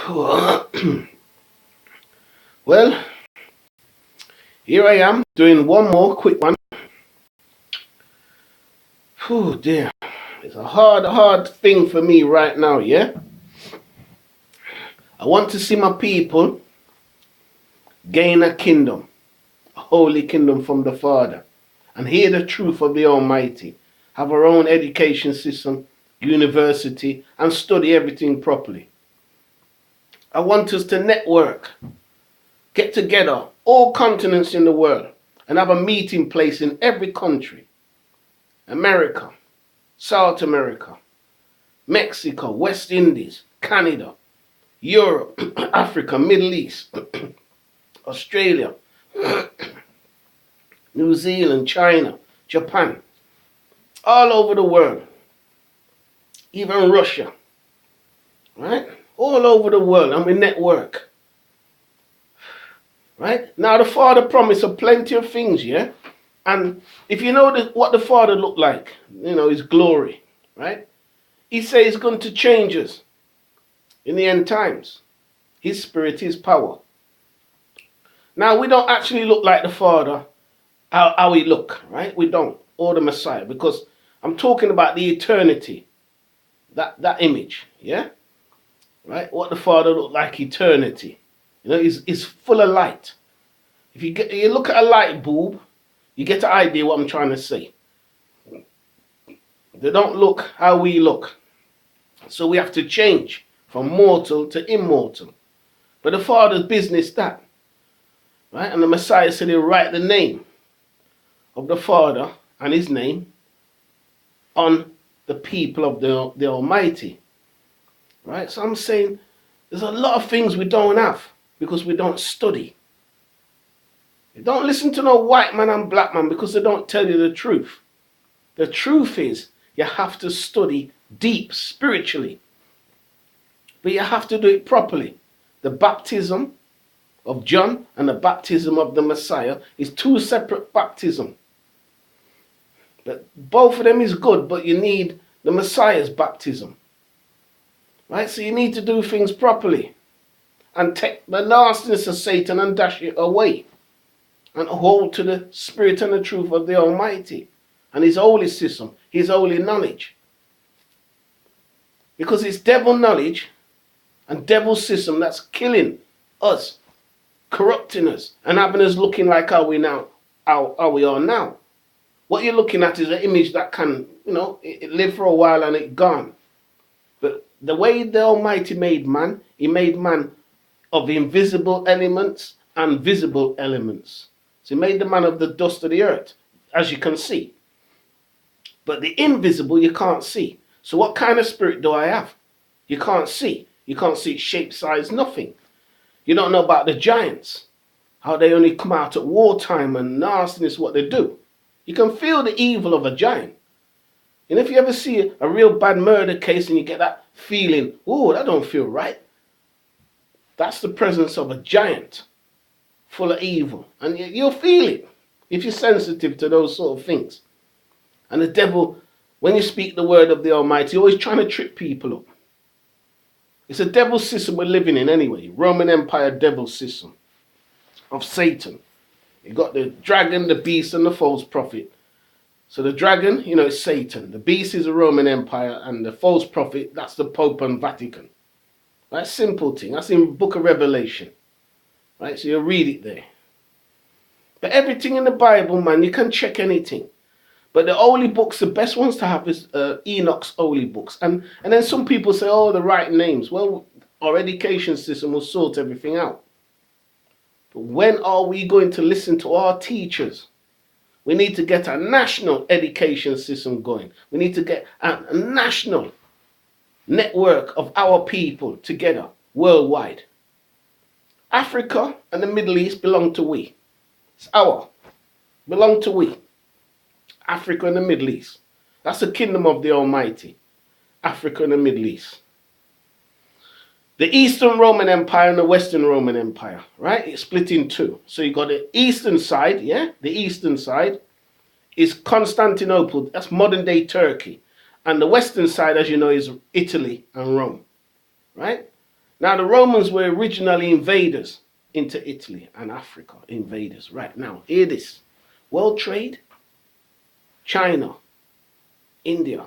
Well, here I am doing one more quick one. Oh dear, it's a hard thing for me right now, yeah? I want to see my people gain a kingdom, a holy kingdom from the Father, and hear the truth of the Almighty, have our own education system, university, and study everything properly. I want us to network, get together, all continents in the world, and have a meeting place in every country. America, South America, Mexico, West Indies, Canada, Europe, Africa, Middle East, Australia, New Zealand, China, Japan, all over the world, even Russia, right? All over the world, and we network, right? Now the Father promised a plenty of things, yeah? And if you know what the Father looked like, his glory, right? He says he's going to change us in the end times. His spirit, his power. Now we don't actually look like the Father, how we look, right? We don't, or the Messiah, because I'm talking about the eternity, that image, yeah? Right? What the Father looked like eternity. He's full of light. If you look at a light bulb, you get an idea what I'm trying to say. They don't look how we look. So we have to change from mortal to immortal. But the Father's business that. Right? And the Messiah said he'll write the name of the Father and his name on the people of the Almighty. Right? So I'm saying there's a lot of things we don't have because we don't study. You don't listen to no white man and black man because they don't tell you the truth. The truth is you have to study deep spiritually. But you have to do it properly. The baptism of John and the baptism of the Messiah is two separate baptisms. But both of them is good, but you need the Messiah's baptism. Right? So you need to do things properly. And take the nastiness of Satan and dash it away. And hold to the spirit and the truth of the Almighty. And his holy system, his holy knowledge. Because it's devil knowledge and devil system that's killing us, corrupting us, and having us looking like how we are now. What you're looking at is an image that can, it live for a while and it gone. But the way the Almighty made man, he made man of invisible elements and visible elements. So he made the man of the dust of the earth, as you can see. But the invisible you can't see. So what kind of spirit do I have? You can't see. You can't see shape, size, nothing. You don't know about the giants, how they only come out at wartime and nastiness, what they do. You can feel the evil of a giant. And if you ever see a real bad murder case and you get that feeling, oh, that don't feel right. That's the presence of a giant full of evil. And you'll feel it if you're sensitive to those sort of things. And the devil, when you speak the word of the Almighty, always trying to trip people up. It's a devil system we're living in anyway. Roman Empire devil system of Satan. You got the dragon, the beast, and the false prophet. So the dragon, is Satan. The beast is the Roman Empire, and the false prophet, that's the Pope and Vatican. Right? Simple thing. That's in the book of Revelation. Right? So you'll read it there. But everything in the Bible, man, you can check anything. But the holy books, the best ones to have is Enoch's holy books. And then some people say, oh, the right names. Well, our education system will sort everything out. But when are we going to listen to our teachers? We need to get a national education system going. We need to get a national network of our people together worldwide. Africa and the Middle East belong to we. It's our. Belong to we. Africa and the Middle East. That's the kingdom of the Almighty. Africa and the Middle East. The Eastern Roman Empire and the Western Roman Empire, right? It's split in two. So you got the eastern side, yeah? The eastern side is Constantinople. That's modern day Turkey. And the western side, as you know, is Italy and Rome, right? Now, the Romans were originally invaders into Italy and Africa. Invaders. Right now, hear this. World trade, China, India,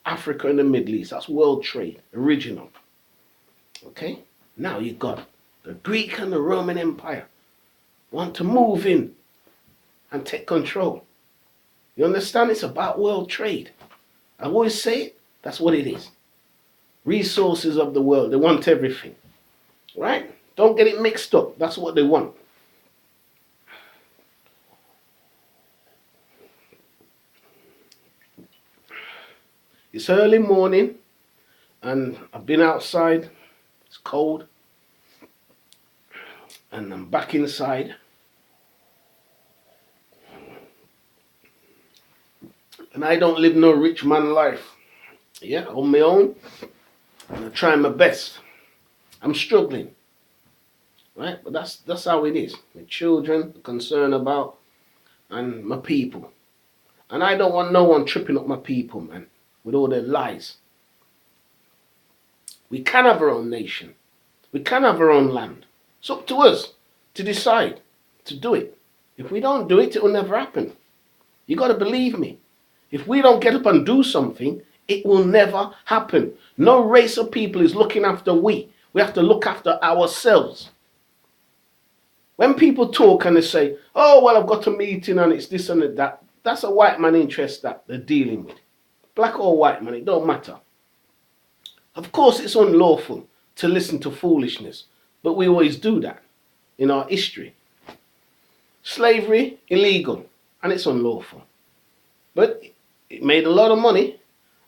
Africa and the Middle East. That's world trade, original. Okay? Now you got the Greek and the Roman Empire want to move in and take control. You understand? It's about world trade. I always say it. That's what it is. Resources of the world. They want everything. Right? Don't get it mixed up. That's what they want. It's early morning and I've been outside. It's cold. And I'm back inside. And I don't live no rich man life. Yeah, on my own. And I try my best. I'm struggling. Right? But that's how it is. My children, concerned about, and my people. And I don't want no one tripping up my people, man, with all their lies. We can have our own nation. We can have our own land. It's up to us to decide to do it. If we don't do it, it will never happen. You got to believe me. If we don't get up and do something, it will never happen. No race of people is looking after we. We have to look after ourselves. When people talk and they say, oh, well, I've got a meeting and it's this and that, that's a white man interest that they're dealing with. Black or white man, it don't matter. Of course, it's unlawful to listen to foolishness, but we always do that in our history. Slavery, illegal, and it's unlawful. But it made a lot of money,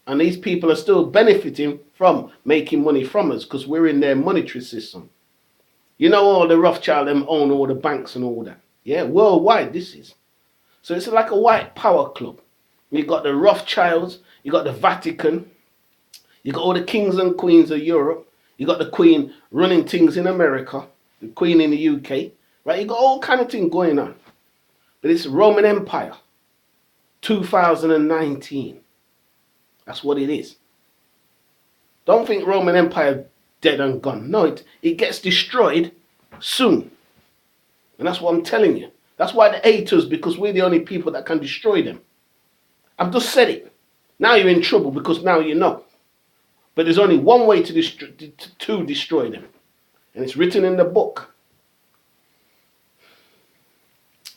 and these people are still benefiting from making money from us because we're in their monetary system. You know, all the Rothschild, them own all the banks and all that. Yeah, worldwide this is. So it's like a white power club. You got the Rothschilds, you got the Vatican, you got all the kings and queens of Europe, you got the Queen running things in America, the Queen in the UK, right? You got all kind of things going on. But it's Roman Empire, 2019. That's what it is. Don't think Roman Empire dead and gone. No, it gets destroyed soon. And that's what I'm telling you. That's why they hate us, because we're the only people that can destroy them. I've just said it. Now you're in trouble because now you know. But there's only one way to destroy them. And it's written in the book.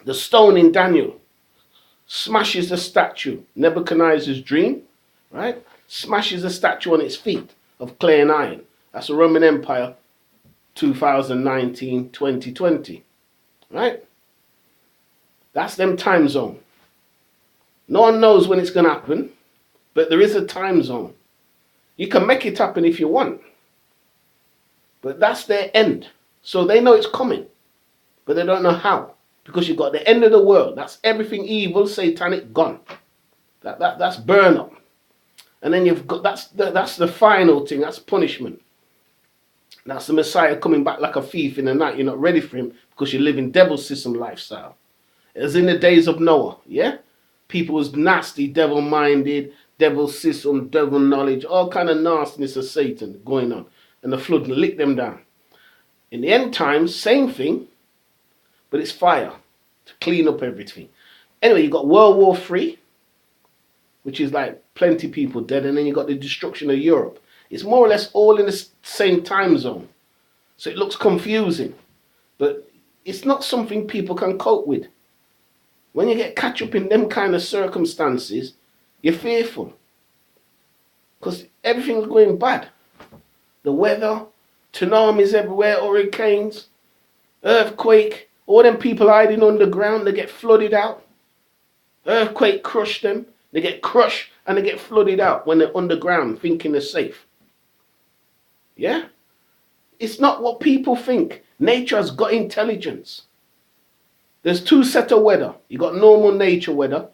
The stone in Daniel smashes the statue, Nebuchadnezzar's dream, right? Smashes the statue on its feet of clay and iron. That's the Roman Empire 2019, 2020, right? That's them time zone. No one knows when it's going to happen, but there is a time zone. You can make it happen if you want, but that's their end. So they know it's coming, but they don't know how, because you've got the end of the world. That's everything evil, satanic, gone. That's burn up. And then you've got, that's the final thing. That's punishment. That's the Messiah coming back like a thief in the night. You're not ready for him because you live in devil system lifestyle. As in the days of Noah, yeah? People was nasty, devil-minded, devil system, devil knowledge, all kind of nastiness of Satan going on. And the flood licked them down. In the end times, same thing, but it's fire to clean up everything. Anyway, you got World War III, which is like plenty people dead, and then you got the destruction of Europe. It's more or less all in the same time zone. So it looks confusing, but it's not something people can cope with. When you get catch up in them kind of circumstances, you're fearful. Because everything's going bad. The weather, tsunamis everywhere, hurricanes, earthquake, all them people hiding underground, they get flooded out. Earthquake crushed them. They get crushed and they get flooded out when they're underground thinking they're safe. Yeah? It's not what people think. Nature's got intelligence. There's two sets of weather. You got normal nature weather,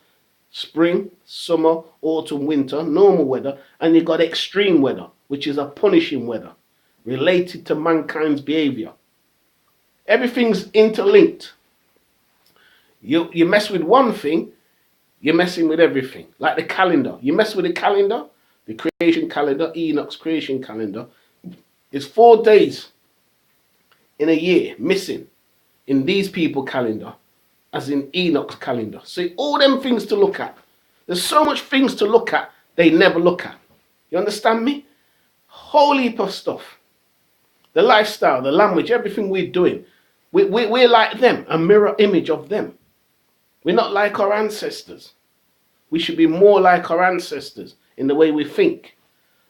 spring, summer, autumn, winter, normal weather, and you got extreme weather, which is a punishing weather related to mankind's behavior. Everything's interlinked. You mess with one thing, you're messing with everything. Like the calendar. You mess with the calendar, the creation calendar, Enoch's creation calendar, It's 4 days in a year missing in these people's calendar, as in Enoch's calendar. See, all them things to look at. There's so much things to look at, they never look at. You understand me? Whole heap of stuff. The lifestyle, the language, everything we're doing. We're like them, a mirror image of them. We're not like our ancestors. We should be more like our ancestors in the way we think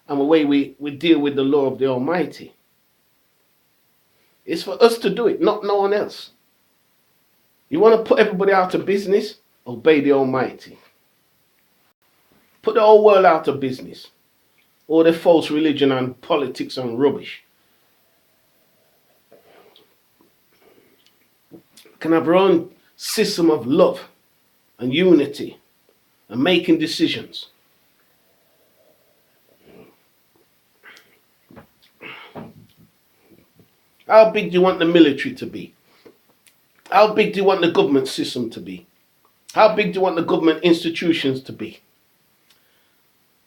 and the way we deal with the law of the Almighty. It's for us to do it, not no one else. You want to put everybody out of business? Obey the Almighty. Put the whole world out of business. All the false religion and politics and rubbish. Can have our own system of love and unity and making decisions. How big do you want the military to be? How big do you want the government system to be? How big do you want the government institutions to be?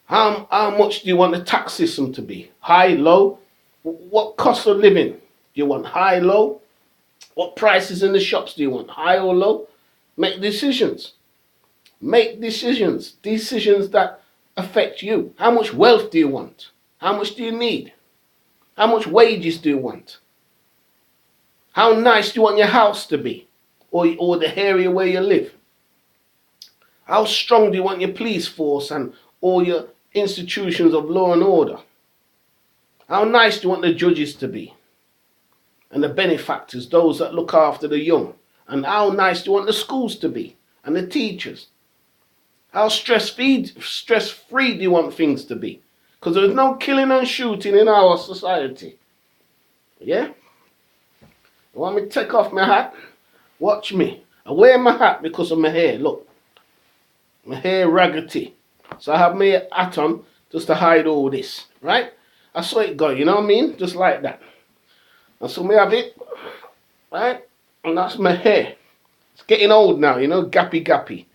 How much do you want the tax system to be? High, low? What cost of living? Do you want high, low? What prices in the shops do you want? High or low? Make decisions. Make decisions. Decisions that affect you. How much wealth do you want? How much do you need? How much wages do you want? How nice do you want your house to be? Or the area where you live? How strong do you want your police force and all your institutions of law and order? How nice do you want the judges to be? And the benefactors, those that look after the young. And how nice do you want the schools to be? And the teachers. How stress-free do you want things to be? Because there's no killing and shooting in our society. Yeah? You want me to take off my hat? Watch me. I wear my hat because of my hair. Look. My hair raggedy. So I have my hat on just to hide all this. Right? I saw it go, you know what I mean? Just like that. And so me have it. Right? And that's my hair. It's getting old now, you know, gappy.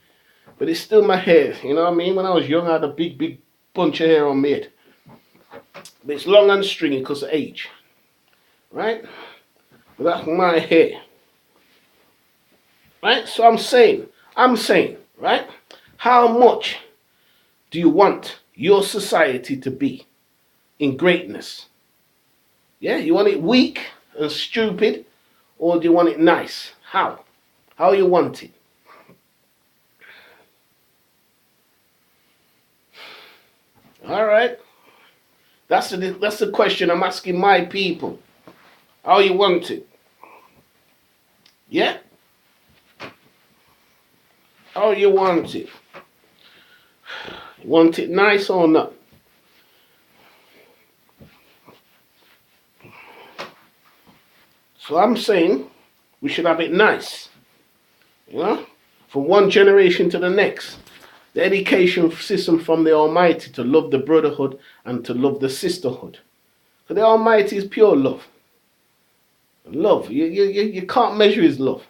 But it's still my hair, you know what I mean? When I was young, I had a big bunch of hair on my head. But it's long and stringy because of age. Right? But that's my hair. Right? So I'm saying, right? How much do you want your society to be in greatness? Yeah? You want it weak and stupid? Or do you want it nice? How? How you want it? All right. That's the question I'm asking my people. How you want it? Yeah? How you want it? You want it nice or not? So I'm saying we should have it nice. You know? From one generation to the next. The education system from the Almighty to love the brotherhood and to love the sisterhood. So the Almighty is pure love. Love. You can't measure his love.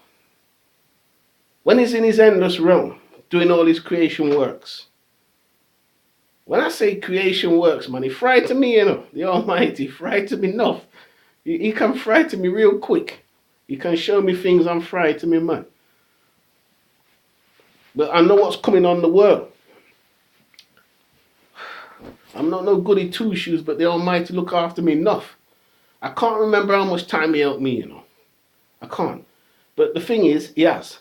When he's in his endless realm, doing all his creation works. When I say creation works, man, he frightened me, you know. The Almighty frightened me enough. He can frighten me real quick. He can show me things I'm frightened me, man. But I know what's coming on the world. I'm not no goody two-shoes, but the Almighty look after me enough. I can't remember how much time he helped me, you know. I can't. But the thing is, he has.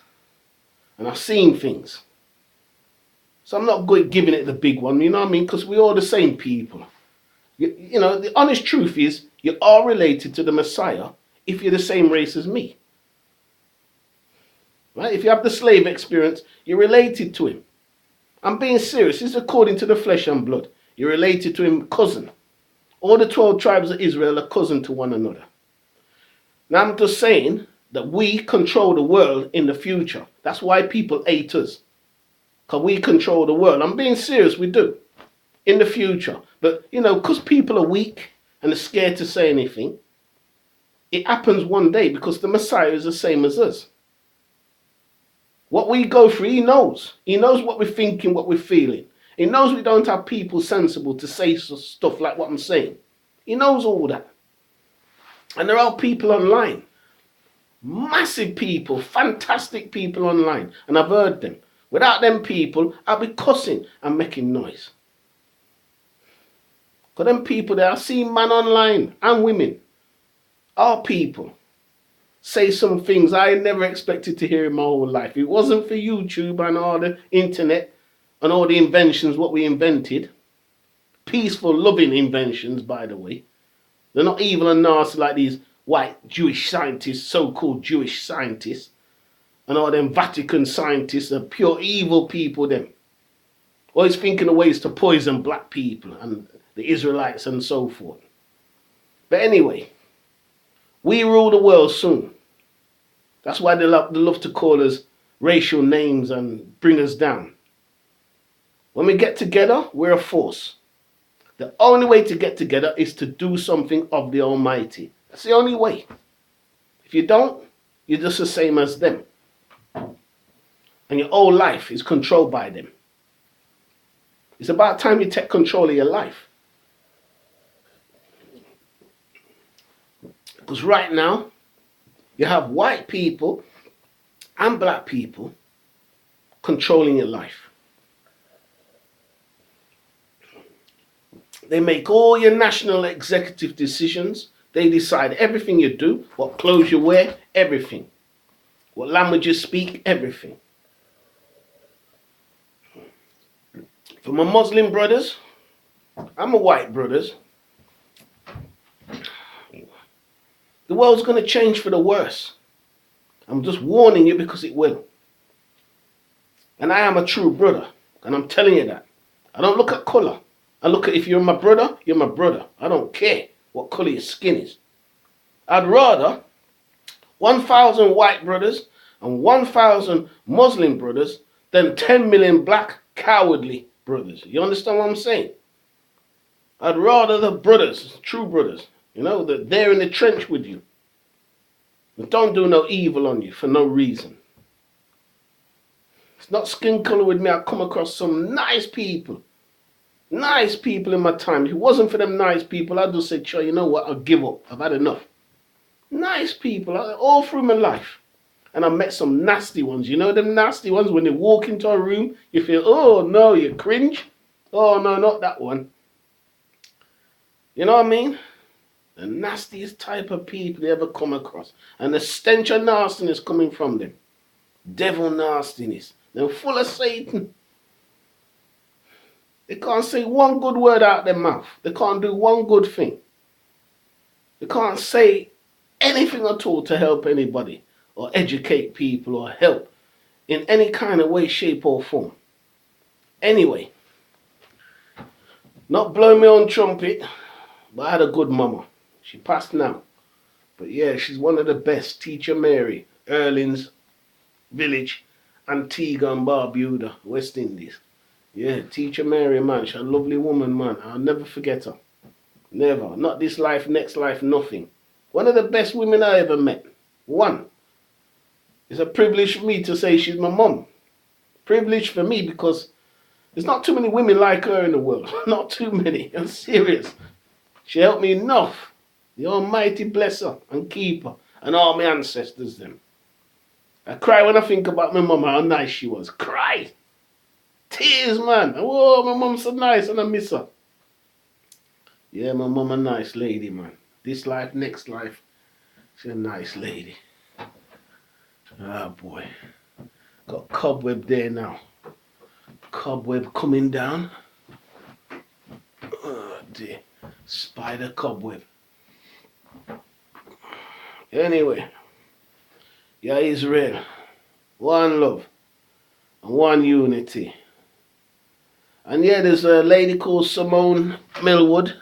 And I've seen things. So I'm not good giving it the big one, you know what I mean? Because we're all the same people. You know, the honest truth is, you are related to the Messiah if you're the same race as me. Right? If you have the slave experience, you're related to him. I'm being serious. This is according to the flesh and blood. You're related to him, cousin. All the 12 tribes of Israel are cousin to one another. Now I'm just saying that we control the world in the future. That's why people hate us. Because we control the world. I'm being serious, we do. In the future. But, you know, because people are weak and are scared to say anything, it happens one day because the Messiah is the same as us. What we go through, he knows. He knows what we're thinking, what we're feeling. He knows we don't have people sensible to say stuff like what I'm saying. He knows all that. And there are people online, massive people, fantastic people online, and I've heard them. Without them people, I'll be cussing and making noise. Because them people there, I've seen man online and women, our people, say some things I never expected to hear in my whole life. It wasn't for YouTube and all the internet and all the inventions, what we invented. Peaceful, loving inventions, by the way. They're not evil and nasty like these white Jewish scientists, so-called Jewish scientists, and all them Vatican scientists are pure evil people, them. Always thinking of ways to poison black people and the Israelites and so forth. But anyway, we rule the world soon. That's why they love to call us racial names and bring us down. When we get together, we're a force. The only way to get together is to do something of the Almighty. That's the only way. If you don't, you're just the same as them. And your whole life is controlled by them. It's about time you take control of your life. Because right now, you have white people and black people controlling your life. They make all your national executive decisions. They decide everything you do, what clothes you wear, everything. What language you speak, everything. For my Muslim brothers, and my white brothers, the world's going to change for the worse. I'm just warning you because it will. And I am a true brother, and I'm telling you that. I don't look at colour. I look at if you're my brother, you're my brother. I don't care what colour your skin is. I'd rather 1,000 white brothers and 1,000 Muslim brothers than 10 million black cowardly brothers. You understand what I'm saying? I'd rather the brothers, true brothers, that they're in the trench with you. But don't do no evil on you for no reason. It's not skin colour with me. I come across some nice people. Nice people in my time. If it wasn't for them nice people, I'd just say, sure, you know what, I'll give up. I've had enough. Nice people all through my life. And I met some nasty ones. You know them nasty ones when they walk into a room, you feel, oh no, you cringe. Oh no, not that one. You know what I mean? The nastiest type of people you ever come across. And the stench of nastiness coming from them. Devil nastiness. They're full of Satan. They can't say one good word out their mouth. They can't do one good thing. They can't say anything at all to help anybody or educate people or help in any kind of way, shape or form. Anyway, not blowing my own trumpet, but I had a good mama. She passed now. But yeah, she's one of the best. Teacher Mary, Erling's village, Antigua and Barbuda, West Indies. Yeah, Teacher Mary, man. She's a lovely woman, man. I'll never forget her. Never. Not this life, next life, nothing. One of the best women I ever met. One. It's a privilege for me to say she's my mum. Privilege for me because there's not too many women like her in the world. Not too many. I'm serious. She helped me enough. The Almighty bless her and keep her. And all my ancestors, them. I cry when I think about my mum, how nice she was. Cry. Tears, man. Oh, my mum's so nice and I miss her. Yeah, my mum a nice lady, man. This life, next life, she's a nice lady. Ah, boy. Got cobweb there now. Cobweb coming down. Oh, dear. Spider cobweb. Anyway. Yah-Israel. One love. And one unity. And yeah, there's a lady called Simone Millwood.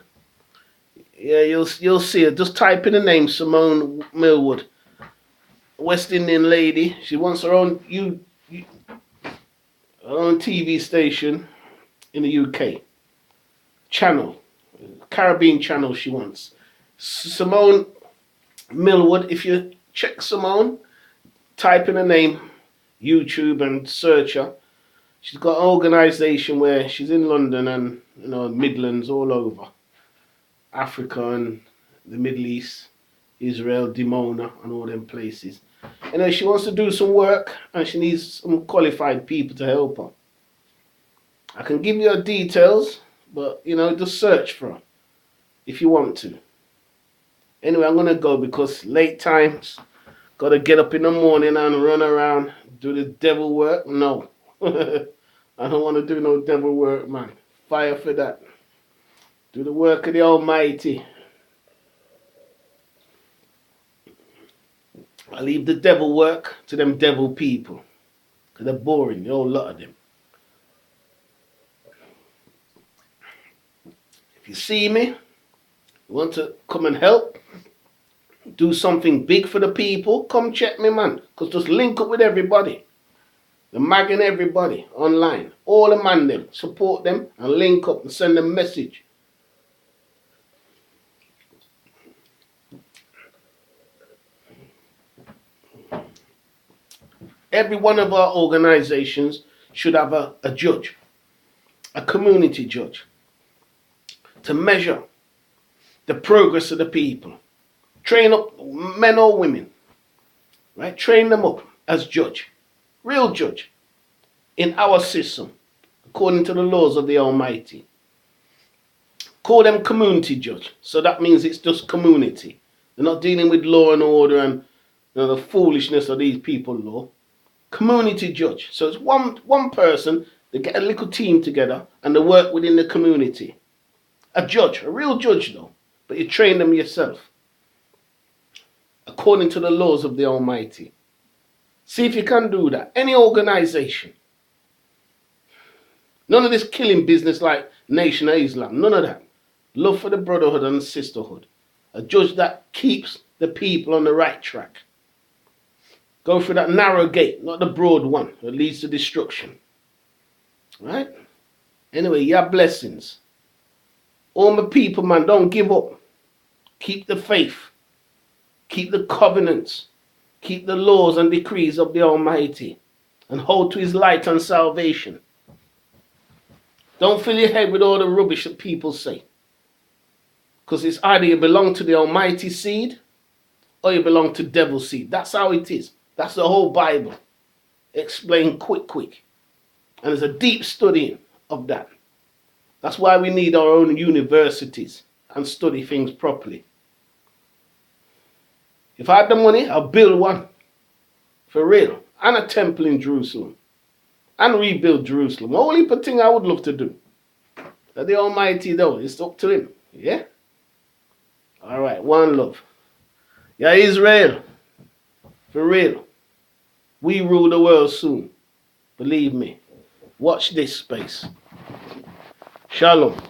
Yeah, you'll see her. Just type in the name Simone Millwood. West Indian lady. She wants her own TV station in the UK. Channel. Caribbean channel she wants. Simone Millwood. If you check Simone, type in her name, YouTube, and search her. She's got an organisation where she's in London and Midlands all over. Africa and the Middle East, Israel, Dimona, and all them places. Anyway, she wants to do some work and she needs some qualified people to help her. I can give you her details, but just search for her if you want to. Anyway, I'm gonna go because late times. Gotta get up in the morning and run around, do the devil work. No. I don't want to do no devil work, man. Fire for that. Do the work of the Almighty. I leave the devil work to them devil people. Because they're boring, the whole lot of them. If you see me, you want to come and help, do something big for the people, come check me, man. Because just link up with everybody. The magging everybody online. All the man them. Support them and link up and send them message. Every one of our organizations should have a judge. A community judge. To measure the progress of the people. Train up men or women. Right? Train them up as judge. Real judge. In our system. According to the laws of the Almighty. Call them community judge. So that means it's just community. They're not dealing with law and order and the foolishness of these people law. Community judge. So it's one person. They get a little team together and they work within the community. A judge. A real judge though. But you train them yourself. According to the laws of the Almighty. See if you can do that. Any organization. None of this killing business like Nation of Islam. None of that. Love for the brotherhood and sisterhood. A judge that keeps the people on the right track. Go through that narrow gate, not the broad one that leads to destruction. Right? Anyway, Yah blessings. All my people, man, don't give up. Keep the faith. Keep the covenants. Keep the laws and decrees of the Almighty. And hold to his light and salvation. Don't fill your head with all the rubbish that people say. Because it's either you belong to the Almighty seed or you belong to devil seed. That's how it is. That's the whole Bible. Explained quick. And there's a deep studying of that. That's why we need our own universities and study things properly. If I had the money, I'll build one. For real. And a temple in Jerusalem. And rebuild Jerusalem. The only thing I would love to do. That the Almighty though, it's up to him. Yeah? Alright, one love. Yah-Israel. For real. We rule the world soon. Believe me. Watch this space. Shalom.